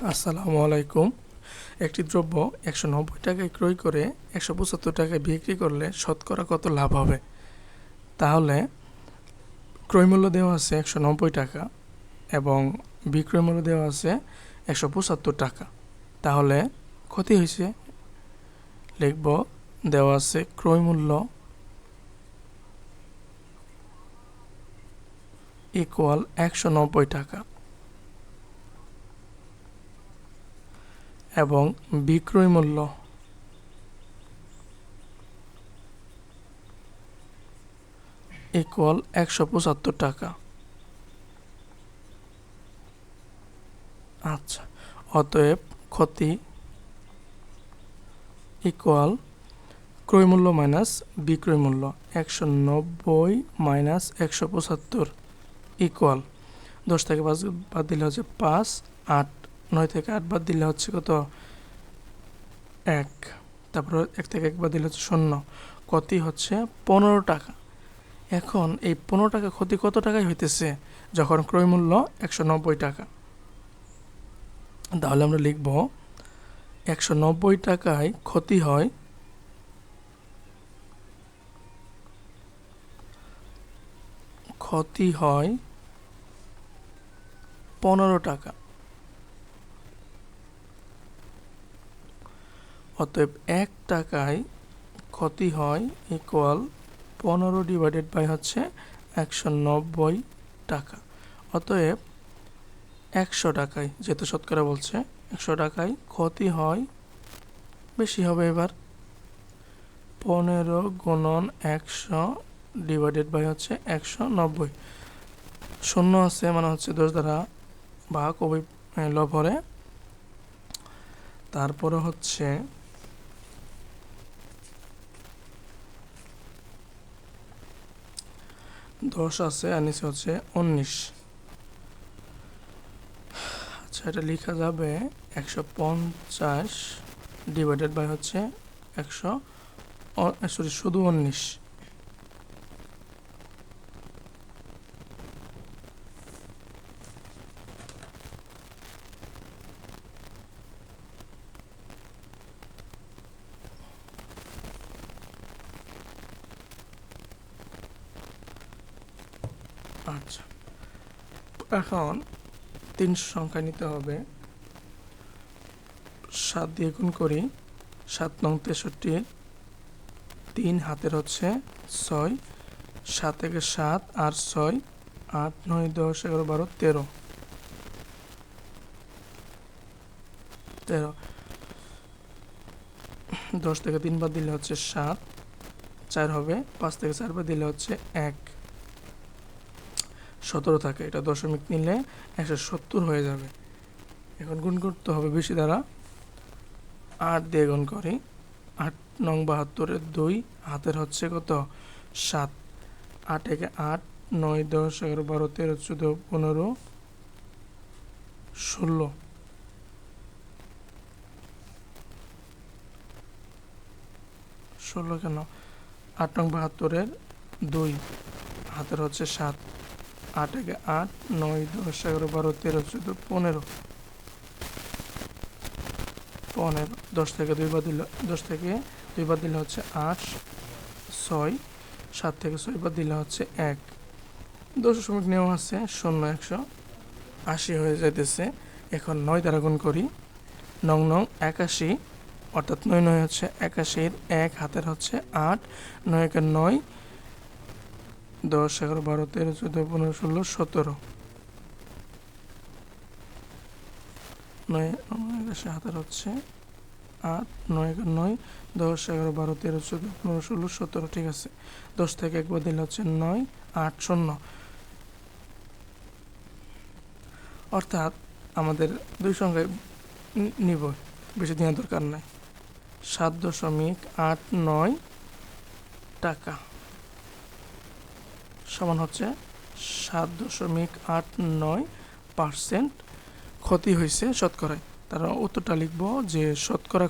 আসসালামু আলাইকুম। একটি দ্রব্য ১৯০ টাকায় ক্রয় করে ১৭৫ টাকায় বিক্রি করলে শতকরা কত লাভ হবে? তাহলে ক্রয়মূল্য দেওয়া আছে ১৯০ টাকা এবং বিক্রয় মূল্য দেওয়া আছে ১৭৫ টাকা। তাহলে ক্ষতি হয়েছে, লিখব দেওয়া আছে ক্রয়মূল্য ইকুয়াল ১৯০ টাকা এবং বিক্রয় মূল্য ইকুয়াল ১৭৫ টাকা। আচ্ছা, অতএব ক্ষতি ইকুয়াল ক্রয় মূল্য মাইনাস বিক্রয় মূল্য ১৯০ মাইনাস ১৭৫ ইকুয়াল ১০ থেকে ৫ বাদ দিলে হচ্ছে ৫, ৮, ৯ থেকে ৮ বাদ দিলে হচ্ছে কত ১, তারপর ১ থেকে ১ বাদ দিলে হচ্ছে ০। ক্ষতি হচ্ছে ১৫ টাকা। এখন এই ১৫ টাকা ক্ষতি কত টাকায় হইতেছে যখন ক্রয় মূল্য ১৯০ টাকা? তাহলে আমরা লিখব ১৯০ টাকায় ক্ষতি হয় ১৫ টাকা। অতএব ১ টাকায় ক্ষতি হয় ইকুয়াল ১৫ ডিভাইডেড বাই হচ্ছে ১৯০ টাকা। অতএব ১০০ টাকায়, যেহেতু শতকরা বলছে ১০০ টাকায় ক্ষতি হয় বেশি হবে। এবার ১৫ গুণন ১০০ ডিভাইডেড বাই হচ্ছে ১৯০। শূন্য আছে মানে হচ্ছে ১০ দ্বারা ভাগ উভয় লব-হরে। তারপরে হচ্ছে ১০ আছে আর নিচে হচ্ছে ১৯। আচ্ছা, এটা লেখা যাবে ১৫০ ডিভাইডেড বাই হচ্ছে ১০০ শুধু ১৯। আচ্ছা, এখন ৩ সংখ্যা নিতে হবে। ৭ দিয়ে গুণ করি। ৭ নং ৬৩, ৩ হাতের হচ্ছে ৬, ৭ থেকে ৭ আর ৬, ৮, ৯, ১০, ১১, ১২, ১৩। ১০ থেকে ৩ বাদ দিলে হচ্ছে ৭, ৪ হবে। ৫ থেকে ৪ বাদ দিলে হচ্ছে ১, ১৭ থাকে। এটা দশমিক নিলে ১৭০ হয়ে যাবে। এখন গুণ করতে হবে বেশি দ্বারা। ৮ দিয়ে গুণ করি। ৮ নং ৭২-এর ২ হাতের হচ্ছে কত ৭, ৮ থেকে ৮, ৯, ১০, ১১, ১২, ১৩, ১৪, ১৫, ১৬। ১৬ কেন? ৮ নং ৭২-এর ২ হাতের হচ্ছে ৭, ৮ থেকে ৮, ৯, ১০, ১১, ১২, ১৩, ১৪, ১৫। ১৫। ১০ থেকে ২ বাদ দিলে ১০ থেকে ২ বাদ দিলে হচ্ছে ৮, ৬, ৭ থেকে ৬ বাদ দিলে হচ্ছে ১। দশমিক নেওয়া আছে ০, ১৮০ হয়ে যাইতেছে। এখন ৯ দ্বারা গুণ করি। ৯ নং ৮১, অর্থাৎ ৯ ৯ হচ্ছে ৮১-এর ১ হাতের হচ্ছে ৮, ৯ একে ৯, ১০, ১১, ১২, ১৩, ১৪, ১৫, ১৬, ১৭। ৯ ৮১ হাতের হচ্ছে ৮, ৯ একে ৯, ১০, ১১, ১২, ১৩, ১৪, ১৫, ১৬, ১৭। ঠিক আছে। ১০ থেকে ১ বাদ দিলে হচ্ছে ৯, ৮, ০। অর্থাৎ আমাদের দুই সংখ্যায় নিব, বেশি দেওয়ার দরকার নাই। ৭.৮৯ টাকা সমান হচ্ছে ৭.৮৯% ক্ষতি হয়েছে শতকরায়। তারা উত্তরটা লিখব যে শতকরাই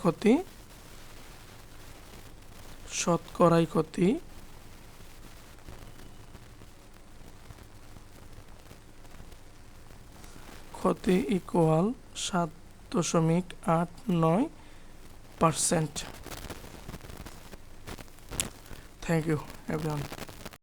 ক্ষতি ইকুয়াল 7.89%. Thank you everyone.